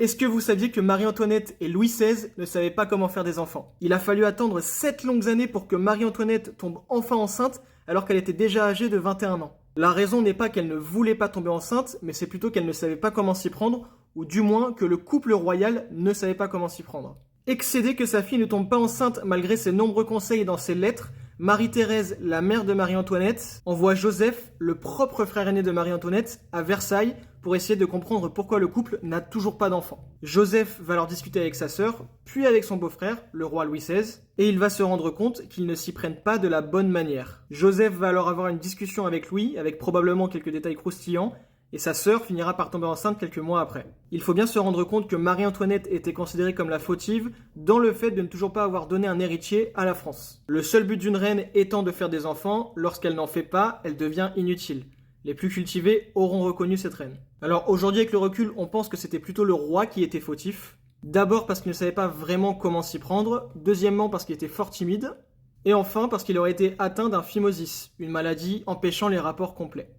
Est-ce que vous saviez que Marie-Antoinette et Louis XVI ne savaient pas comment faire des enfants? Il a fallu attendre 7 longues années pour que Marie-Antoinette tombe enfin enceinte alors qu'elle était déjà âgée de 21 ans. La raison n'est pas qu'elle ne voulait pas tomber enceinte, mais c'est plutôt qu'elle ne savait pas comment s'y prendre, ou du moins que le couple royal ne savait pas comment s'y prendre. Excédée que sa fille ne tombe pas enceinte malgré ses nombreux conseils dans ses lettres, Marie-Thérèse, la mère de Marie-Antoinette, envoie Joseph, le propre frère aîné de Marie-Antoinette, à Versailles pour essayer de comprendre pourquoi le couple n'a toujours pas d'enfant. Joseph va alors discuter avec sa sœur, puis avec son beau-frère, le roi Louis XVI, et il va se rendre compte qu'ils ne s'y prennent pas de la bonne manière. Joseph va alors avoir une discussion avec Louis, avec probablement quelques détails croustillants, et sa sœur finira par tomber enceinte quelques mois après. Il faut bien se rendre compte que Marie-Antoinette était considérée comme la fautive dans le fait de ne toujours pas avoir donné un héritier à la France. Le seul but d'une reine étant de faire des enfants, lorsqu'elle n'en fait pas, elle devient inutile. Les plus cultivés auront reconnu cette reine. Alors aujourd'hui avec le recul, on pense que c'était plutôt le roi qui était fautif. D'abord parce qu'il ne savait pas vraiment comment s'y prendre, deuxièmement parce qu'il était fort timide, et enfin parce qu'il aurait été atteint d'un phimosis, une maladie empêchant les rapports complets.